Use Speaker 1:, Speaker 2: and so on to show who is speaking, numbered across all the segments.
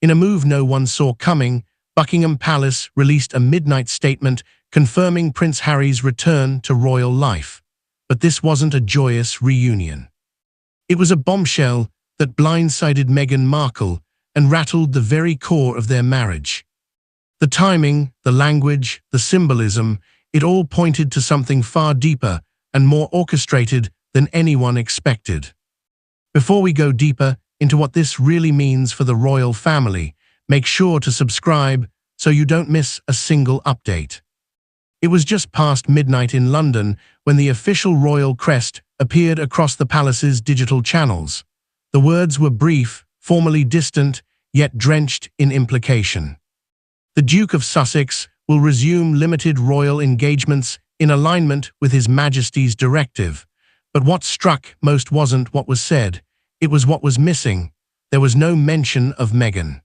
Speaker 1: In a move no one saw coming, Buckingham Palace released a midnight statement confirming Prince Harry's return to royal life. But this wasn't a joyous reunion. It was a bombshell that blindsided Meghan Markle and rattled the very core of their marriage. The timing, the language, the symbolism, it all pointed to something far deeper and more orchestrated than anyone expected. Before we go deeper into what this really means for the royal family, make sure to subscribe so you don't miss a single update. It was just past midnight in London when the official royal crest appeared across the palace's digital channels. The words were brief, formally distant, yet drenched in implication. The Duke of Sussex will resume limited royal engagements in alignment with His Majesty's directive. But what struck most wasn't what was said, it was what was missing. There was no mention of Meghan.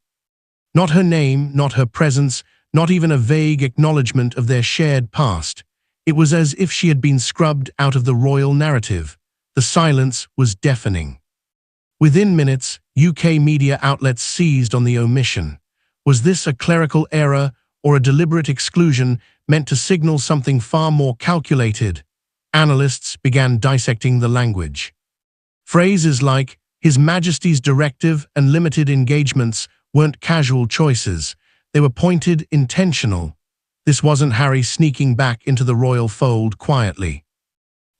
Speaker 1: Not her name, not her presence, not even a vague acknowledgement of their shared past. It was as if she had been scrubbed out of the royal narrative. The silence was deafening. Within minutes, UK media outlets seized on the omission. Was this a clerical error or a deliberate exclusion meant to signal something far more calculated? Analysts began dissecting the language. Phrases like His Majesty's directive and limited engagements weren't casual choices. They were pointed, intentional. This wasn't Harry sneaking back into the royal fold quietly.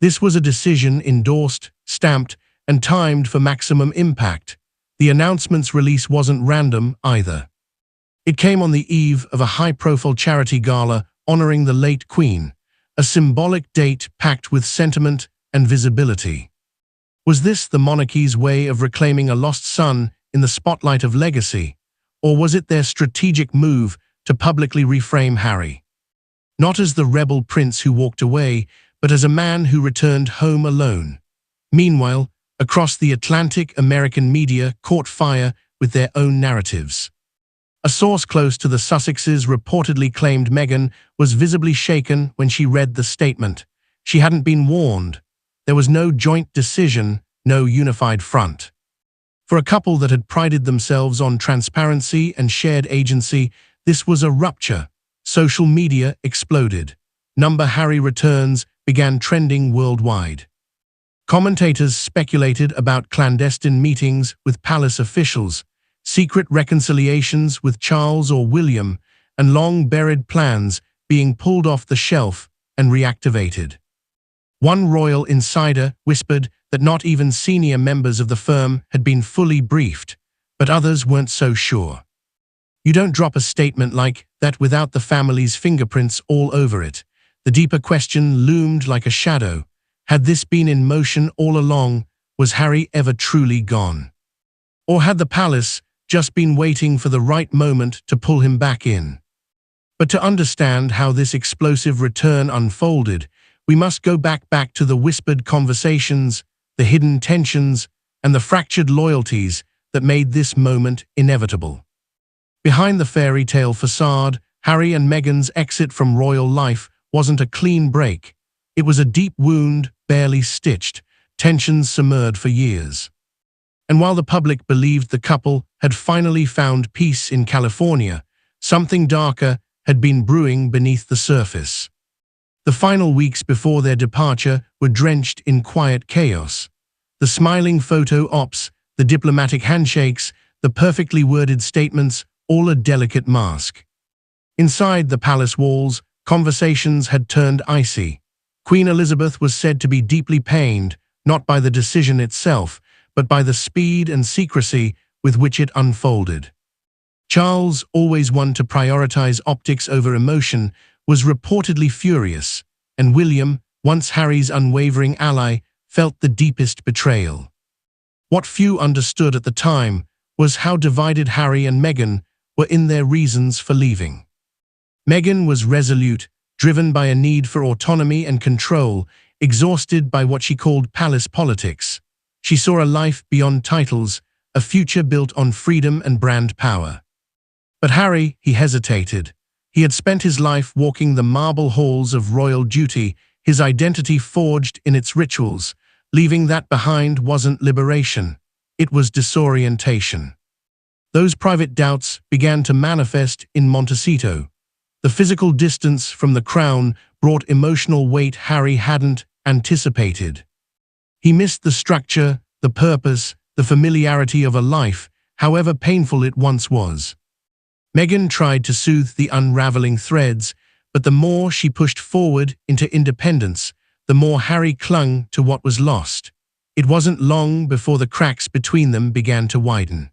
Speaker 1: This was a decision endorsed, stamped, and timed for maximum impact. The announcement's release wasn't random either. It came on the eve of a high-profile charity gala honoring the late Queen, a symbolic date packed with sentiment and visibility. Was this the monarchy's way of reclaiming a lost son in the spotlight of legacy, or was it their strategic move to publicly reframe Harry? Not as the rebel prince who walked away, but as a man who returned home alone. Meanwhile, across the Atlantic, American media caught fire with their own narratives. A source close to the Sussexes reportedly claimed Meghan was visibly shaken when she read the statement. She hadn't been warned. There was no joint decision, no unified front. For a couple that had prided themselves on transparency and shared agency, this was a rupture. Social media exploded. Harry returns began trending worldwide. Commentators speculated about clandestine meetings with palace officials, secret reconciliations with Charles or William, and long-buried plans being pulled off the shelf and reactivated. One royal insider whispered that not even senior members of the firm had been fully briefed, but others weren't so sure. You don't drop a statement like that without the family's fingerprints all over it. The deeper question loomed like a shadow. Had this been in motion all along? Was Harry ever truly gone? Or had the palace just been waiting for the right moment to pull him back in? But to understand how this explosive return unfolded, we must go back to the whispered conversations, the hidden tensions, and the fractured loyalties that made this moment inevitable. Behind the fairy tale facade, Harry and Meghan's exit from royal life wasn't a clean break. It was a deep wound, barely stitched, tensions simmered for years. And while the public believed the couple had finally found peace in California, something darker had been brewing beneath the surface. The final weeks before their departure were drenched in quiet chaos. The smiling photo ops, the diplomatic handshakes, the perfectly worded statements, all a delicate mask. Inside the palace walls, conversations had turned icy. Queen Elizabeth was said to be deeply pained, not by the decision itself, but by the speed and secrecy with which it unfolded. Charles, always one to prioritize optics over emotion, was reportedly furious, and William, once Harry's unwavering ally, felt the deepest betrayal. What few understood at the time was how divided Harry and Meghan were in their reasons for leaving. Meghan was resolute, driven by a need for autonomy and control, exhausted by what she called palace politics. She saw a life beyond titles, a future built on freedom and brand power. But Harry, he hesitated. He had spent his life walking the marble halls of royal duty, his identity forged in its rituals. Leaving that behind wasn't liberation. It was disorientation. Those private doubts began to manifest in Montecito. The physical distance from the crown brought emotional weight Harry hadn't anticipated. He missed the structure, the purpose, the familiarity of a life, however painful it once was. Meghan tried to soothe the unraveling threads, but the more she pushed forward into independence, the more Harry clung to what was lost. It wasn't long before the cracks between them began to widen.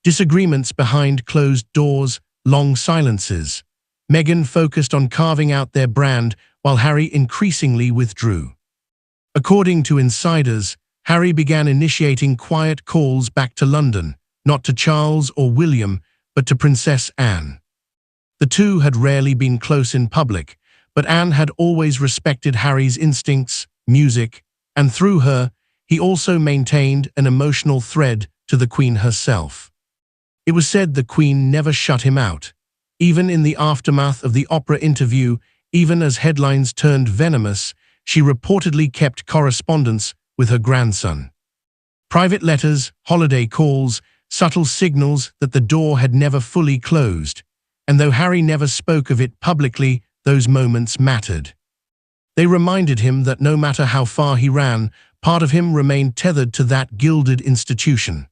Speaker 1: Disagreements behind closed doors, long silences. Meghan focused on carving out their brand while Harry increasingly withdrew. According to insiders, Harry began initiating quiet calls back to London, not to Charles or William, but to Princess Anne. The two had rarely been close in public, but Anne had always respected Harry's instincts, music, and through her, he also maintained an emotional thread to the Queen herself. It was said the Queen never shut him out. Even in the aftermath of the opera interview, even as headlines turned venomous, she reportedly kept correspondence with her grandson. Private letters, holiday calls, subtle signals that the door had never fully closed. And though Harry never spoke of it publicly, those moments mattered. They reminded him that no matter how far he ran, part of him remained tethered to that gilded institution.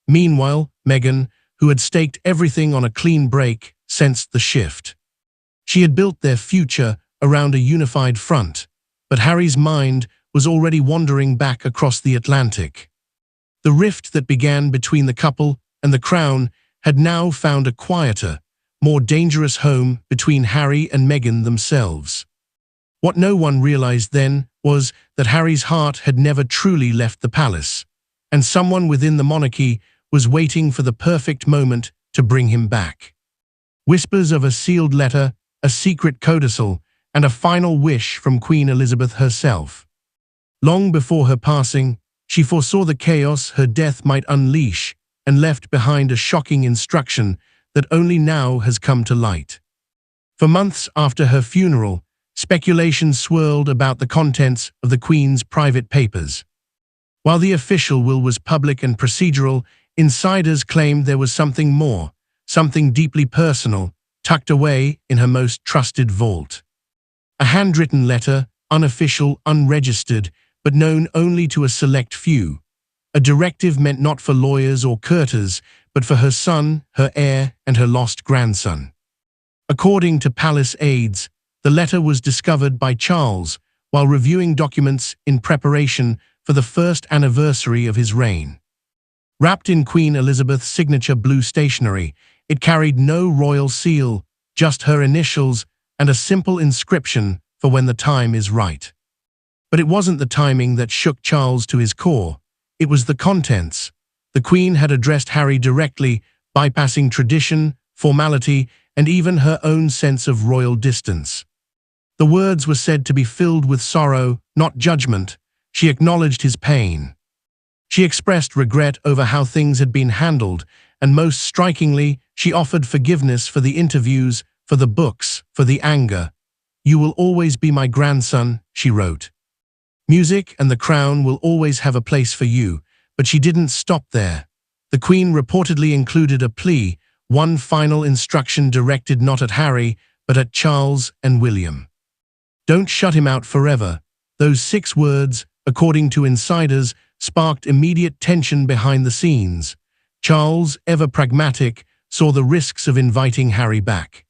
Speaker 1: Meanwhile, Meghan, who had staked everything on a clean break, sensed the shift. She had built their future around a unified front, but Harry's mind was already wandering back across the Atlantic. The rift that began between the couple and the crown had now found a quieter, more dangerous home between Harry and Meghan themselves. What no one realized then was that Harry's heart had never truly left the palace, and someone within the monarchy was waiting for the perfect moment to bring him back. Whispers of a sealed letter, a secret codicil, and a final wish from Queen Elizabeth herself. Long before her passing, she foresaw the chaos her death might unleash and left behind a shocking instruction that only now has come to light. For months after her funeral, speculation swirled about the contents of the Queen's private papers. While the official will was public and procedural, insiders claimed there was something more, something deeply personal, tucked away in her most trusted vault. A handwritten letter, unofficial, unregistered, but known only to a select few. A directive meant not for lawyers or courtiers, but for her son, her heir, and her lost grandson. According to palace aides, the letter was discovered by Charles while reviewing documents in preparation for the first anniversary of his reign. Wrapped in Queen Elizabeth's signature blue stationery, it carried no royal seal, just her initials and a simple inscription for when the time is right. But it wasn't the timing that shook Charles to his core. It was the contents. The Queen had addressed Harry directly, bypassing tradition, formality, and even her own sense of royal distance. The words were said to be filled with sorrow, not judgment. She acknowledged his pain. She expressed regret over how things had been handled, and most strikingly, she offered forgiveness for the interviews, for the books, for the anger. "You will always be my grandson," she wrote. "Music and the crown will always have a place for you," but she didn't stop there. The Queen reportedly included a plea, one final instruction directed not at Harry, but at Charles and William. "Don't shut him out forever." Those 6 words, according to insiders, sparked immediate tension behind the scenes. Charles, ever pragmatic, saw the risks of inviting Harry back.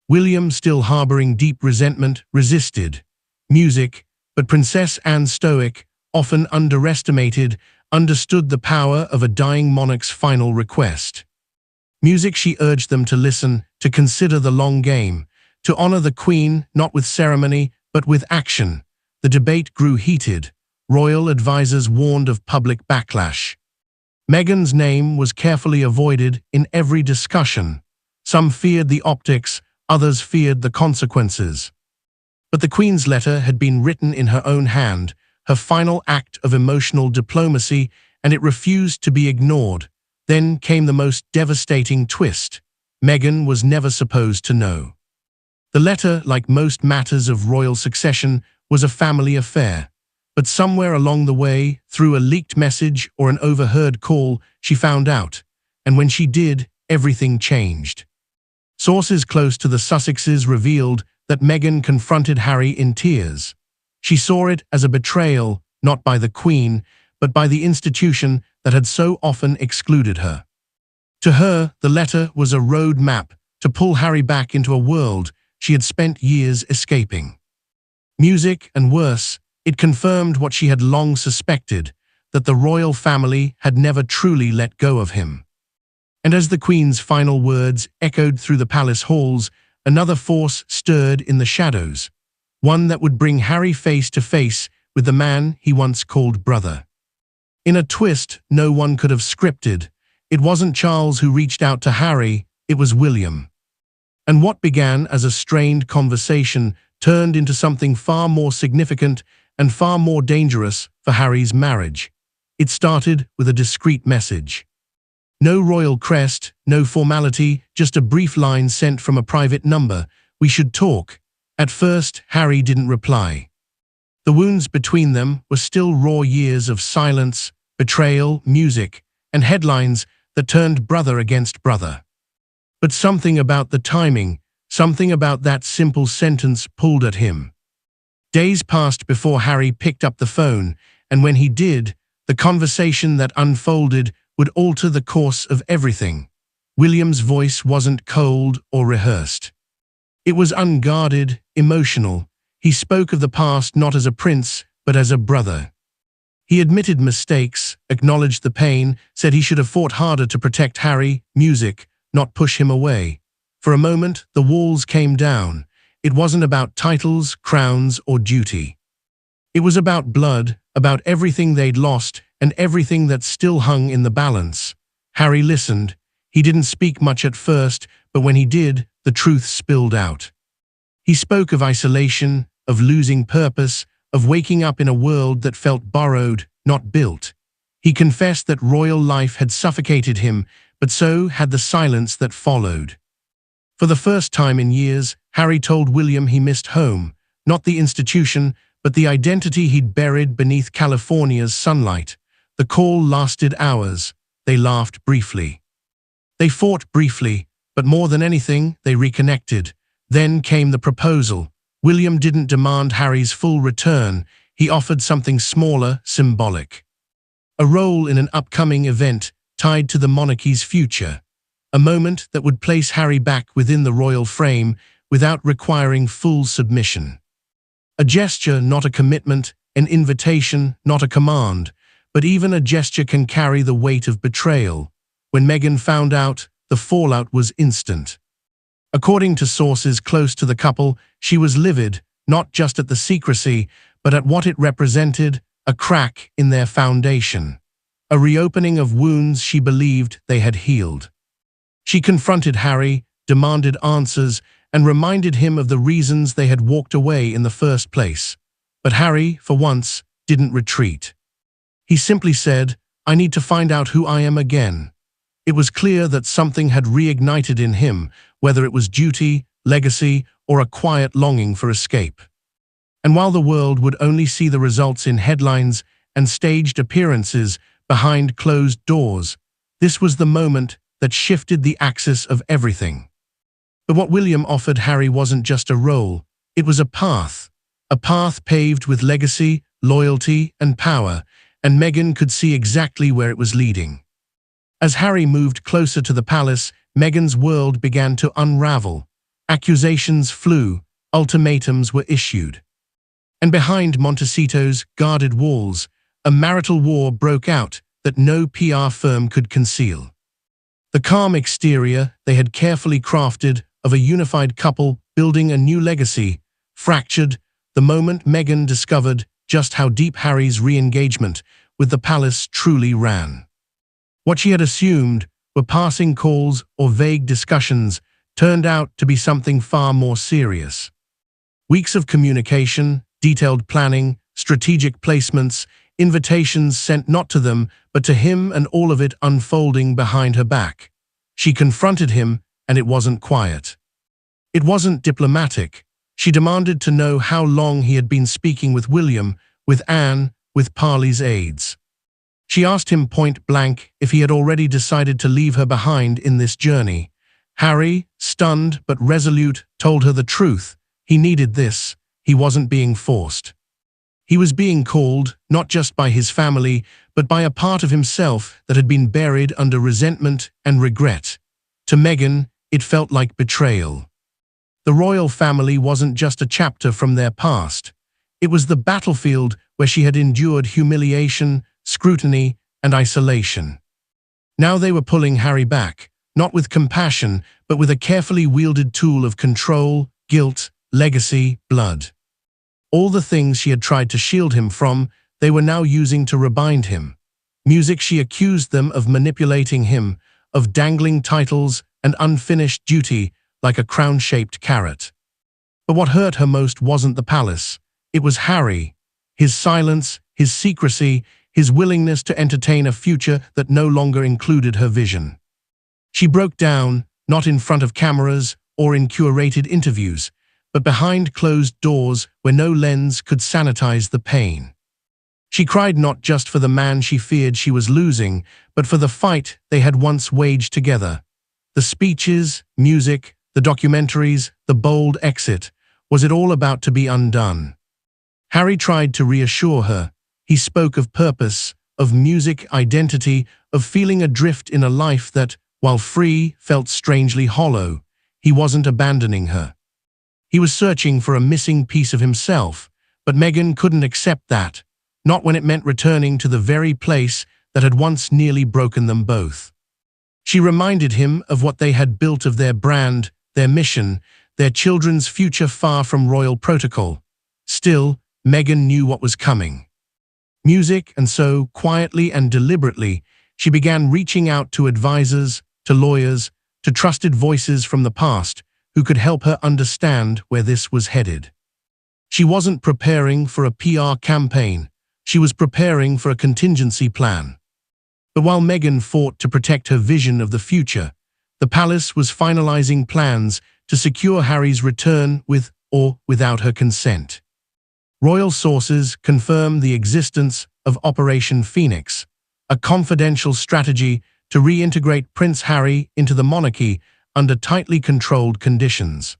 Speaker 1: William, still harboring deep resentment, resisted. Music, but Princess Anne, stoic, often underestimated, understood the power of a dying monarch's final request. Music, she urged them to listen, to consider the long game, to honor the Queen, not with ceremony, but with action. The debate grew heated. Royal advisers warned of public backlash. Meghan's name was carefully avoided in every discussion. Some feared the optics, others feared the consequences. But the Queen's letter had been written in her own hand, her final act of emotional diplomacy, and it refused to be ignored. Then came the most devastating twist. Meghan was never supposed to know. The letter, like most matters of royal succession, was a family affair. But somewhere along the way, through a leaked message or an overheard call, she found out. and when she did, everything changed. Sources close to the Sussexes revealed that Meghan confronted Harry in tears. She saw it as a betrayal, not by the Queen, but by the institution that had so often excluded her. To her, the letter was a road map to pull Harry back into a world she had spent years escaping. Music, and worse, it confirmed what she had long suspected, that the royal family had never truly let go of him. And as the Queen's final words echoed through the palace halls, another force stirred in the shadows, one that would bring Harry face to face with the man he once called brother. In a twist no one could have scripted, it wasn't Charles who reached out to Harry, it was William. And what began as a strained conversation turned into something far more significant and far more dangerous for Harry's marriage. It started with a discreet message. No royal crest, no formality, just a brief line sent from a private number. "We should talk." At first, Harry didn't reply. The wounds between them were still raw years of silence, betrayal, music, and headlines that turned brother against brother. But something about the timing, something about that simple sentence pulled at him. Days passed before Harry picked up the phone, and when he did, the conversation that unfolded would alter the course of everything. William's voice wasn't cold or rehearsed. It was unguarded, emotional. He spoke of the past not as a prince, but as a brother. He admitted mistakes, acknowledged the pain, said he should have fought harder to protect Harry, music, not push him away. For a moment, the walls came down. It wasn't about titles, crowns, or duty. It was about blood, about everything they'd lost and everything that still hung in the balance. Harry listened. He didn't speak much at first, but when he did, the truth spilled out. He spoke of isolation, of losing purpose, of waking up in a world that felt borrowed, not built. He confessed that royal life had suffocated him, but so had the silence that followed. For the first time in years, Harry told William he missed home, not the institution, but the identity he'd buried beneath California's sunlight. The call lasted hours. They laughed briefly. They fought briefly, but more than anything, they reconnected. Then came the proposal. William didn't demand Harry's full return. He offered something smaller, symbolic. A role in an upcoming event tied to the monarchy's future. A moment that would place Harry back within the royal frame without requiring full submission. A gesture, not a commitment, an invitation, not a command, but even a gesture can carry the weight of betrayal. When Meghan found out, the fallout was instant. According to sources close to the couple, she was livid, not just at the secrecy, but at what it represented, a crack in their foundation. A reopening of wounds she believed they had healed. She confronted Harry, demanded answers, and reminded him of the reasons they had walked away in the first place. But Harry, for once, didn't retreat. He simply said, "I need to find out who I am again." It was clear that something had reignited in him, whether it was duty, legacy, or a quiet longing for escape. And while the world would only see the results in headlines and staged appearances behind closed doors, this was the moment that shifted the axis of everything. But what William offered Harry wasn't just a role, it was a path paved with legacy, loyalty, and power, and Meghan could see exactly where it was leading. As Harry moved closer to the palace, Meghan's world began to unravel. Accusations flew, ultimatums were issued. And behind Montecito's guarded walls, a marital war broke out that no PR firm could conceal. The calm exterior they had carefully crafted of a unified couple building a new legacy fractured the moment Meghan discovered just how deep Harry's re-engagement with the palace truly ran. What she had assumed were passing calls or vague discussions turned out to be something far more serious. Weeks of communication, detailed planning, strategic placements, invitations sent not to them but to him, and all of it unfolding behind her back. She confronted him, and it wasn't quiet. It wasn't diplomatic. She demanded to know how long he had been speaking with William, with Anne, with Parley's aides. She asked him point blank if he had already decided to leave her behind in this journey. Harry, stunned but resolute, told her the truth. He needed this. He wasn't being forced. He was being called, not just by his family, but by a part of himself that had been buried under resentment and regret. To Meghan, it felt like betrayal. The royal family wasn't just a chapter from their past. It was the battlefield where she had endured humiliation, scrutiny, and isolation. Now they were pulling Harry back, not with compassion, but with a carefully wielded tool of control, guilt, legacy, blood. All the things she had tried to shield him from, they were now using to rebind him. Music, she accused them of manipulating him, of dangling titles and unfinished duty like a crown-shaped carrot. But what hurt her most wasn't the palace. It was Harry. His silence, his secrecy, his willingness to entertain a future that no longer included her vision. She broke down, not in front of cameras or in curated interviews, but behind closed doors where no lens could sanitize the pain. She cried not just for the man she feared she was losing, but for the fight they had once waged together. The speeches, music, the documentaries, the bold exit. Was it all about to be undone? Harry tried to reassure her. He spoke of purpose, of music identity, of feeling adrift in a life that, while free, felt strangely hollow. He wasn't abandoning her. He was searching for a missing piece of himself, but Meghan couldn't accept that, not when it meant returning to the very place that had once nearly broken them both. She reminded him of what they had built, of their brand, their mission, their children's future far from royal protocol. Still, Meghan knew what was coming. Music, and so, quietly and deliberately, she began reaching out to advisors, to lawyers, to trusted voices from the past who could help her understand where this was headed. She wasn't preparing for a PR campaign. She was preparing for a contingency plan. But while Meghan fought to protect her vision of the future, the palace was finalizing plans to secure Harry's return with or without her consent. Royal sources confirm the existence of Operation Phoenix, a confidential strategy to reintegrate Prince Harry into the monarchy under tightly controlled conditions.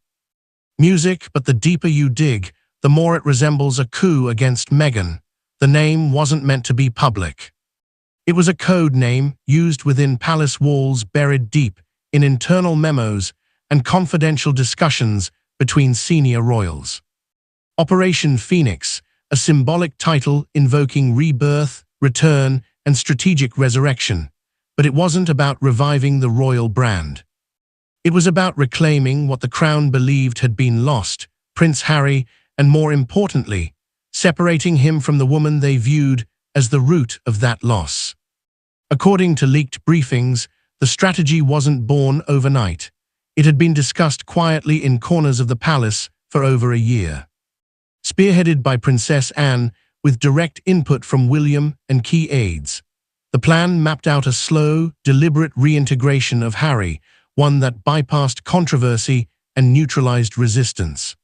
Speaker 1: Music, but the deeper you dig, the more it resembles a coup against Meghan. The name wasn't meant to be public. It was a code name used within palace walls, buried deep in internal memos and confidential discussions between senior royals. Operation Phoenix, a symbolic title invoking rebirth, return, and strategic resurrection. But it wasn't about reviving the royal brand. It was about reclaiming what the crown believed had been lost, Prince Harry, and more importantly, separating him from the woman they viewed as the root of that loss. According to leaked briefings, the strategy wasn't born overnight. It had been discussed quietly in corners of the palace for over a year. Spearheaded by Princess Anne, with direct input from William and key aides, the plan mapped out a slow, deliberate reintegration of Harry, one that bypassed controversy and neutralized resistance.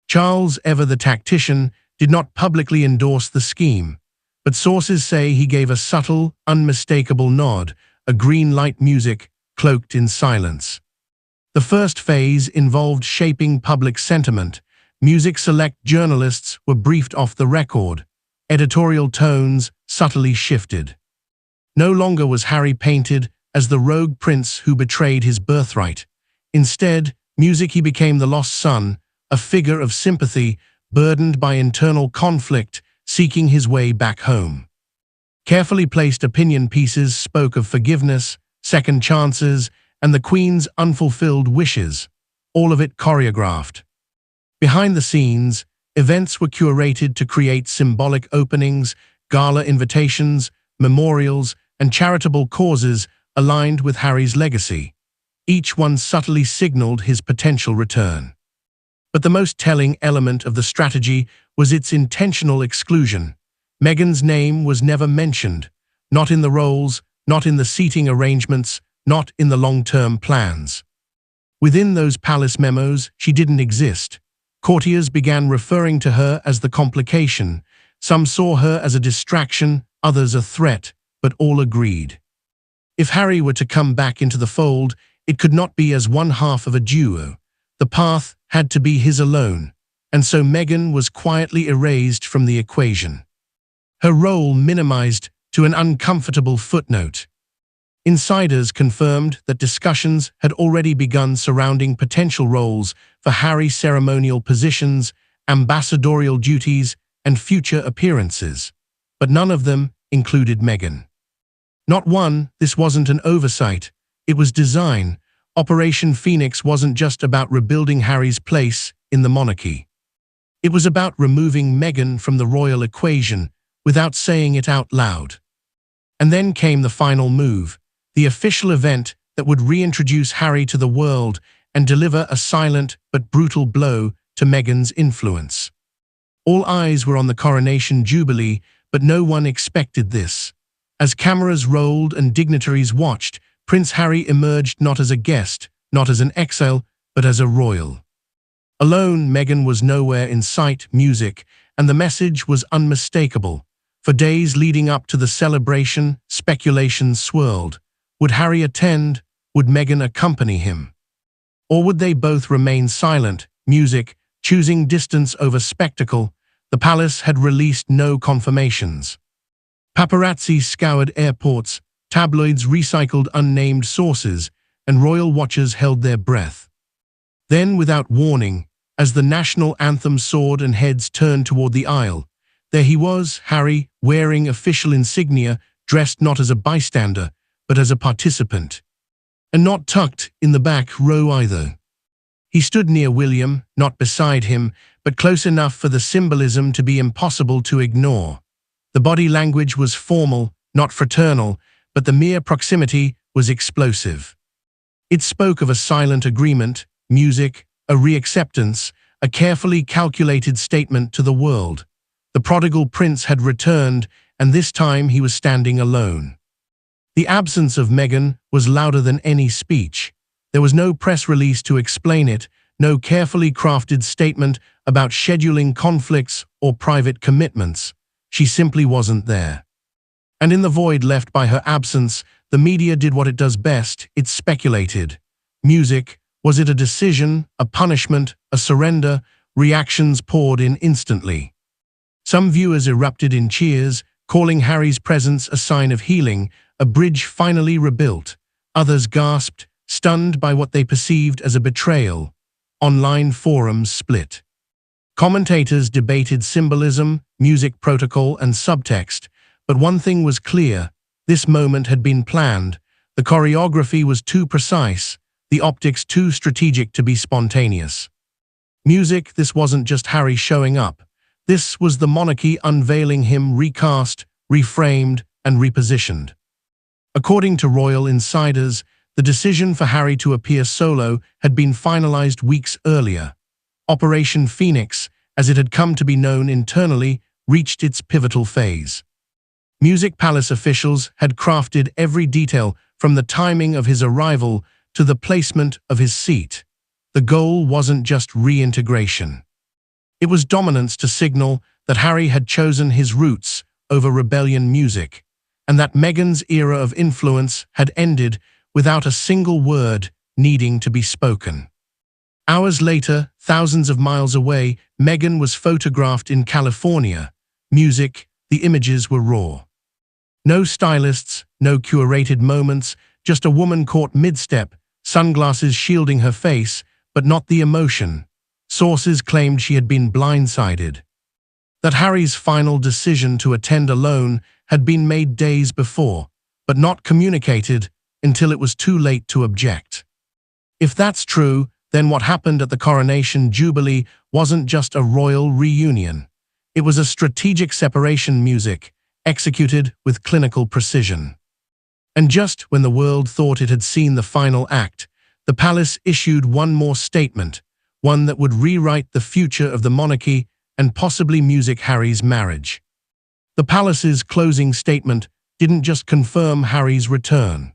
Speaker 1: Charles, ever the tactician, did not publicly endorse the scheme, but sources say he gave a subtle, unmistakable nod, a green light, music cloaked in silence. The first phase involved shaping public sentiment. Music select journalists were briefed off the record. Editorial tones subtly shifted. No longer was Harry painted as the rogue prince who betrayed his birthright. Instead, music, he became the lost son, a figure of sympathy burdened by internal conflict, seeking his way back home. Carefully placed opinion pieces spoke of forgiveness, second chances, and the Queen's unfulfilled wishes, all of it choreographed. Behind the scenes, events were curated to create symbolic openings, gala invitations, memorials, and charitable causes aligned with Harry's legacy. Each one subtly signaled his potential return. But the most telling element of the strategy was its intentional exclusion. Meghan's name was never mentioned, not in the roles, not in the seating arrangements, not in the long-term plans. Within those palace memos, she didn't exist. Courtiers began referring to her as the complication. Some saw her as a distraction, others a threat. but all agreed. If Harry were to come back into the fold, it could not be as one half of a duo. The path had to be his alone, and so Meghan was quietly erased from the equation. Her role minimized to an uncomfortable footnote. Insiders confirmed that discussions had already begun surrounding potential roles for Harry's ceremonial positions, ambassadorial duties, and future appearances, but none of them included Meghan. Not one, this wasn't an oversight, it was design. Operation Phoenix wasn't just about rebuilding Harry's place in the monarchy. It was about removing Meghan from the royal equation without saying it out loud. And then came the final move, the official event that would reintroduce Harry to the world and deliver a silent but brutal blow to Meghan's influence. All eyes were on the coronation jubilee, but no one expected this. As cameras rolled and dignitaries watched, Prince Harry emerged not as a guest, not as an exile, but as a royal. Alone, Meghan was nowhere in sight, music, and the message was unmistakable. For days leading up to the celebration, speculations swirled. Would Harry attend? Would Meghan accompany him? Or would they both remain silent, music, choosing distance over spectacle? The palace had released no confirmations. Paparazzi scoured airports, tabloids recycled unnamed sources, and royal watchers held their breath. Then, without warning, as the national anthem soared and heads turned toward the aisle, there he was, Harry, wearing official insignia, dressed not as a bystander, but as a participant. And not tucked in the back row either. He stood near William, not beside him, but close enough for the symbolism to be impossible to ignore. The body language was formal, not fraternal, but the mere proximity was explosive. It spoke of a silent agreement, music, a reacceptance, a carefully calculated statement to the world. The prodigal prince had returned, and this time he was standing alone. The absence of Meghan was louder than any speech. There was no press release to explain it, no carefully crafted statement about scheduling conflicts or private commitments. She simply wasn't there. And in the void left by her absence, the media did what it does best, it speculated. Music, was it a decision, a punishment, a surrender? Reactions poured in instantly. Some viewers erupted in cheers, calling Harry's presence a sign of healing, a bridge finally rebuilt. Others gasped, stunned by what they perceived as a betrayal. Online forums split. Commentators debated symbolism, music protocol, and subtext, but one thing was clear: this moment had been planned. The choreography was too precise, the optics too strategic to be spontaneous. Music, this wasn't just Harry showing up. This was the monarchy unveiling him, recast, reframed, and repositioned. According to royal insiders, the decision for Harry to appear solo had been finalized weeks earlier. Operation Phoenix, as it had come to be known internally, reached its pivotal phase. Music Palace officials had crafted every detail, from the timing of his arrival to the placement of his seat. The goal wasn't just reintegration. It was dominance, to signal that Harry had chosen his roots over rebellion music, and that Meghan's era of influence had ended without a single word needing to be spoken. Hours later, thousands of miles away, Meghan was photographed in California. Music, the images were raw. No stylists, no curated moments, just a woman caught mid-step, sunglasses shielding her face, but not the emotion. Sources claimed she had been blindsided. That Harry's final decision to attend alone had been made days before, but not communicated until it was too late to object. If that's true, then what happened at the coronation jubilee wasn't just a royal reunion. It was a strategic separation, music, executed with clinical precision. And just when the world thought it had seen the final act, the palace issued one more statement, one that would rewrite the future of the monarchy and possibly music Harry's marriage. The palace's closing statement didn't just confirm Harry's return.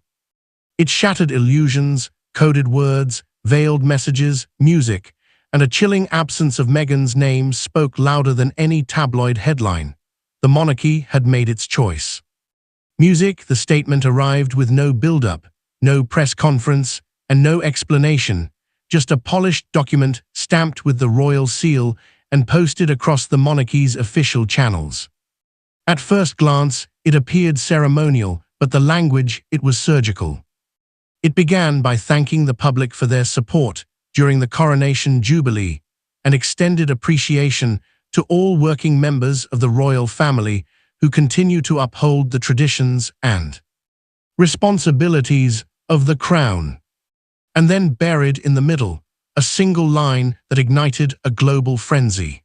Speaker 1: It shattered illusions, coded words, veiled messages, music, and a chilling absence of Meghan's name spoke louder than any tabloid headline. The monarchy had made its choice. Music, the statement arrived with no build-up, no press conference, and no explanation, just a polished document stamped with the royal seal and posted across the monarchy's official channels. At first glance, it appeared ceremonial, but the language, it was surgical. It began by thanking the public for their support during the coronation jubilee, and extended appreciation to all working members of the royal family who continue to uphold the traditions and responsibilities of the crown. And then buried in the middle, a single line that ignited a global frenzy.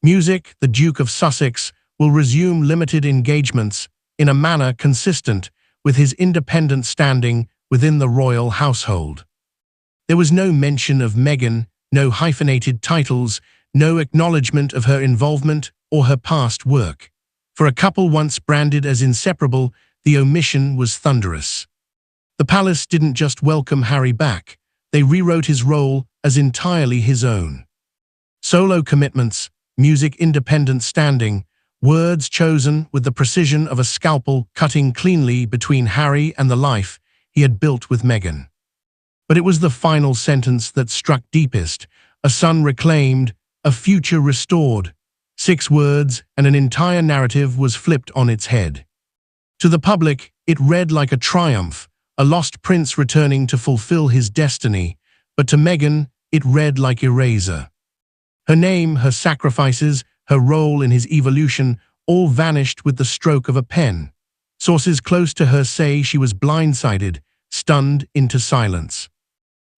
Speaker 1: Music, the Duke of Sussex, will resume limited engagements in a manner consistent with his independent standing within the royal household. There was no mention of Meghan, no hyphenated titles, no acknowledgement of her involvement or her past work. For a couple once branded as inseparable, the omission was thunderous. The palace didn't just welcome Harry back, they rewrote his role as entirely his own. Solo commitments, music independent standing, words chosen with the precision of a scalpel cutting cleanly between Harry and the life he had built with Meghan. But it was the final sentence that struck deepest: a son reclaimed, a future restored. 6 words, and an entire narrative was flipped on its head. To the public, it read like a triumph, a lost prince returning to fulfill his destiny, but to Meghan, it read like erasure. Her name, her sacrifices, her role in his evolution, all vanished with the stroke of a pen. Sources close to her say she was blindsided, stunned into silence.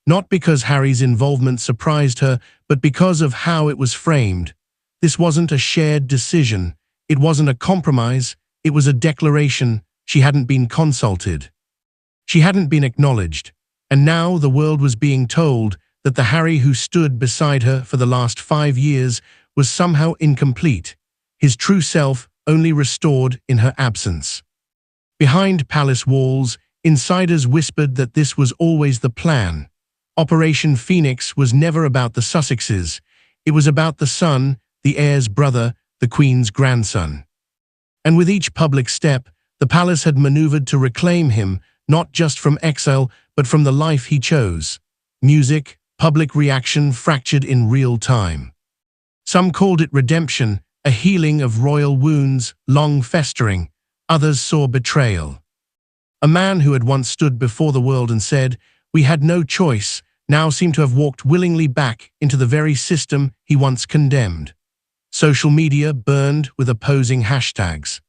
Speaker 1: Not because Harry's involvement surprised her, but because of how it was framed. This wasn't a shared decision, it wasn't a compromise, it was a declaration. She hadn't been consulted. She hadn't been acknowledged, and now the world was being told that the Harry who stood beside her for the last 5 years was somehow incomplete, his true self only restored in her absence. Behind palace walls, insiders whispered that this was always the plan. Operation Phoenix was never about the Sussexes, it was about the son, the heir's brother, the Queen's grandson. And with each public step, the palace had maneuvered to reclaim him, not just from exile, but from the life he chose. Music, public reaction fractured in real time. Some called it redemption, a healing of royal wounds, long festering. Others saw betrayal. A man who had once stood before the world and said, "We had no choice," now seemed to have walked willingly back into the very system he once condemned. Social media burned with opposing hashtags.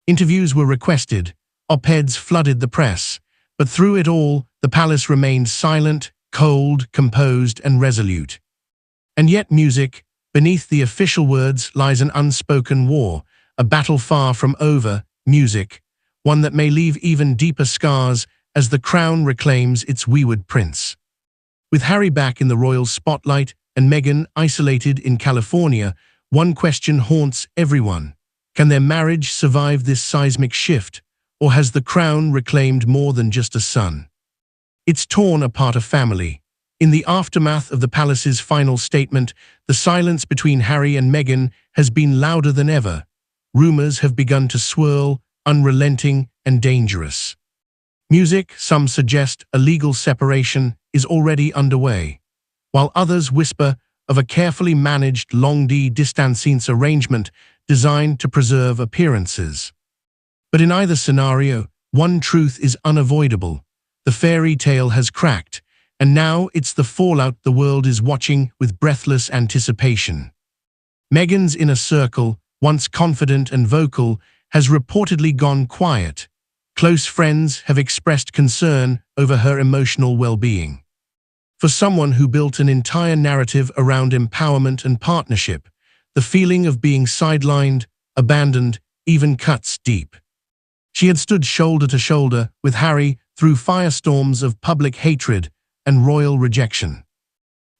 Speaker 1: Interviews were requested, op-eds flooded the press, but through it all, the palace remained silent, cold, composed, and resolute. And yet music, beneath the official words lies an unspoken war, a battle far from over. Music, one that may leave even deeper scars as the crown reclaims its wayward prince. With Harry back in the royal spotlight and Meghan isolated in California, one question haunts everyone. Can their marriage survive this seismic shift, or has the crown reclaimed more than just a son? It's torn apart a family. In the aftermath of the palace's final statement, the silence between Harry and Meghan has been louder than ever. Rumors have begun to swirl, unrelenting and dangerous. Music, some suggest a legal separation, is already underway, while others whisper of a carefully managed long-distance arrangement designed to preserve appearances. But in either scenario, one truth is unavoidable. The fairy tale has cracked, and now it's the fallout the world is watching with breathless anticipation. Meghan's inner circle, once confident and vocal, has reportedly gone quiet. Close friends have expressed concern over her emotional well-being. For someone who built an entire narrative around empowerment and partnership, the feeling of being sidelined, abandoned, even cuts deep. She had stood shoulder to shoulder with Harry through firestorms of public hatred and royal rejection.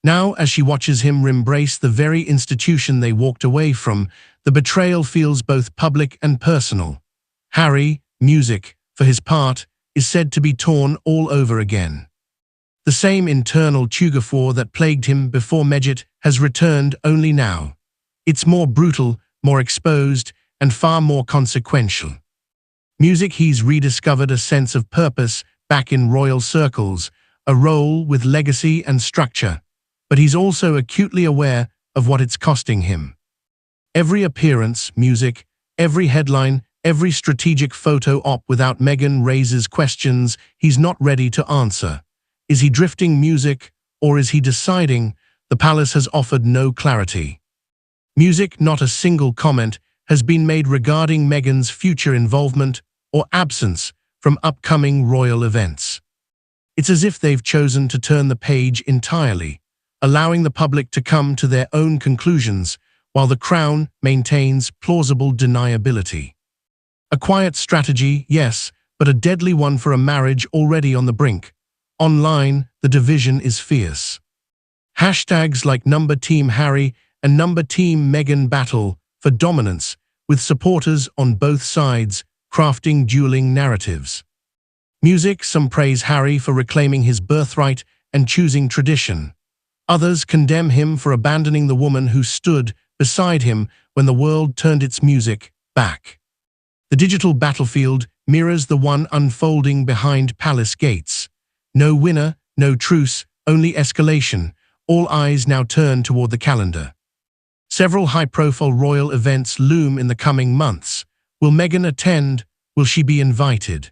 Speaker 1: Now, as she watches him embrace the very institution they walked away from, the betrayal feels both public and personal. Harry, music, for his part, is said to be torn all over again. The same internal tug-of-war that plagued him before Meghan has returned only now. It's more brutal, more exposed, and far more consequential. Music, he's rediscovered a sense of purpose back in royal circles, a role with legacy and structure. But he's also acutely aware of what it's costing him. Every appearance, music, every headline, every strategic photo op without Meghan raises questions he's not ready to answer. Is he drifting music, or is he deciding? The palace has offered no clarity. Music, not a single comment has been made regarding Meghan's future involvement or absence from upcoming royal events. It's as if they've chosen to turn the page entirely, allowing the public to come to their own conclusions, while the Crown maintains plausible deniability. A quiet strategy, yes, but a deadly one for a marriage already on the brink. Online, the division is fierce. Hashtags like #Team Harry and #Team Meghan battle for dominance, with supporters on both sides crafting dueling narratives. Music, some praise Harry for reclaiming his birthright and choosing tradition. Others condemn him for abandoning the woman who stood beside him when the world turned its music back. The digital battlefield mirrors the one unfolding behind palace gates. No winner, no truce, only escalation. All eyes now turn toward the calendar. Several high-profile royal events loom in the coming months. Will Meghan attend? Will she be invited?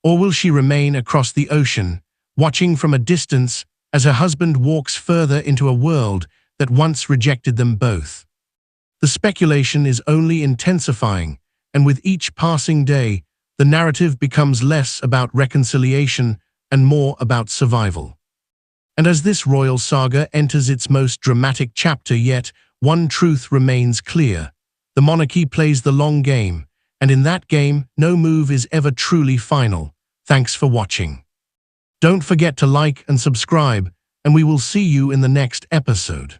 Speaker 1: Or will she remain across the ocean, watching from a distance as her husband walks further into a world that once rejected them both? The speculation is only intensifying, and with each passing day, the narrative becomes less about reconciliation and more about survival. And as this royal saga enters its most dramatic chapter yet, one truth remains clear. The monarchy plays the long game, and in that game, no move is ever truly final. Thanks for watching. Don't forget to like and subscribe, and we will see you in the next episode.